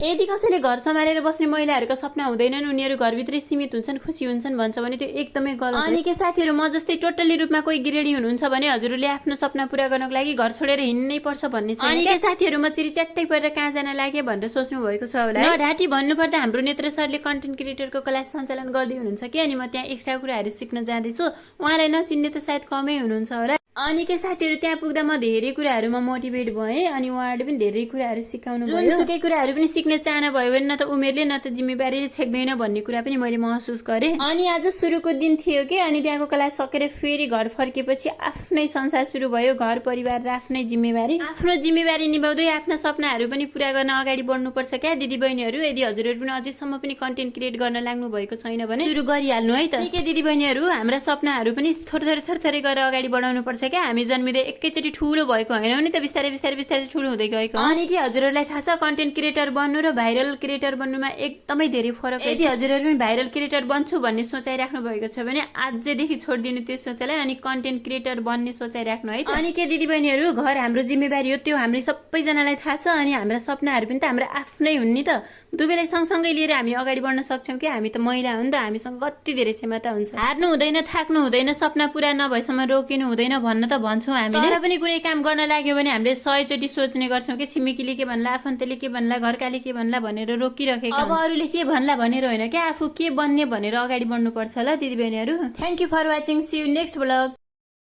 यदि कसैले घर सम्हालेर बस्ने महिलाहरूको सपना हुँदैनन्, उनीहरू घरभित्रै सीमित हुन्छन्, खुसी हुन्छन् भन्छ भने त्यो एकदमै गलत हो। अनि के साथीहरू, म जस्तै टोटली रूपमा कोही गृहिणी हुनुहुन्छ भने हजुरले आफ्नो सपना पूरा गर्नको लागि घर छोडेर हिँड्नै पर्छ भन्ने छैन। अनि के साथीहरू, म चिरिच्याट्टै परेर कहाँ जान लागे भनेर सोच्नु भएको छ होला। न ढाँटी भन्नुपर्दा हाम्रो नेत्र सरले कन्टेन्ट क्रिएटरको क्लास सञ्चालन गर्दै हुनुहुन्छ कि, अनि म त्यहाँ एक्स्ट्रा कुराहरू सिक्न जाँदैछु। उहाँलाई नचिन्ने त सायद कमै हुनुहुन्छ होला। अनि के साथीहरू, त्यहाँ पुग्दा म धेरै कुराहरूमा मोटिभेट भएँ, अनि उहाँहरूले पनि धेरै कुराहरू सिकाउनु भयो। जुनसुकै कुराहरू पनि सिक्ने चाहना भयो भने न त उमेरले न त जिम्मेवारीले छेक्दैन भन्ने कुरा पनि मैले महसुस गरेँ। अनि आज सुरुको दिन थियो कि, अनि त्यहाँको क्लास सकेर फेरि घर फर्केपछि आफ्नै संसार सुरु भयो। घर परिवार र आफ्नै जिम्मेवारी, आफ्नो जिम्मेवारी निभाउँदै आफ्ना सपनाहरू पनि पुरा गर्न अगाडि बढ्नुपर्छ क्या दिदी बहिनीहरू। यदि हजुरहरू पनि अझैसम्म पनि कन्टेन्ट क्रिएट गर्न लाग्नु भएको छैन भने सुरु गरिहाल्नु है त। के दिदी बहिनीहरू, हाम्रा सपनाहरू पनि थोरै गरेर अगाडि बढाउनु पर्छ क्या। हामी जन्मिँदै एकैचोटि ठुलो भएको होइन नि त, बिस्तारै बिस्तारै बिस्तारै ठुलो हुँदै गएको। अनि के हजुरहरूलाई थाहा छ, कन्टेन्ट क्रिएटर बन्नु र भाइरल क्रिएटर बन्नुमा एकदमै धेरै फरक छ। यदि हजुरहरू पनि भाइरल क्रिएटर बन्छु भन्ने सोचाइ राख्नु भएको छ भने आजदेखि छोडिदिनु त्यो सोचाइलाई, अनि कन्टेन्ट क्रिएटर बन्ने सोचाइ राख्नु है त। अनि के दिदी बहिनीहरू, घर हाम्रो जिम्मेवारी हो, त्यो हामीले सबैजनालाई थाहा छ। अनि हाम्रा सपनाहरू पनि त हाम्रो आफ्नै हुन् नि त। दुवैलाई सँगसँगै लिएर हामी अगाडि बढ्न सक्छौँ कि। हामी त महिला हो नि त, हामीसँग कति धेरै क्षमता हुन्छ। हार्नु हुँदैन, थाक्नु हुँदैन, सपना पुरा नभएसम्म रोकिनु हुँदैन भन्न त भन्छौँ हामीले। तर पनि कुनै काम गर्न लाग्यो भने हामीले 100 चोटि सोच्ने गर्छौँ कि छिमेकीले के भन्ला, आफन्तले के भन्ला, घरकाले के भन्ला भनेर रोकिरहेको। अब अरूले के भन्ला भनेर होइन क्या, आफू के बन्ने भनेर अगाडि बढ्नुपर्छ ल दिदी बहिनीहरू। Thank you for watching, see you next blog.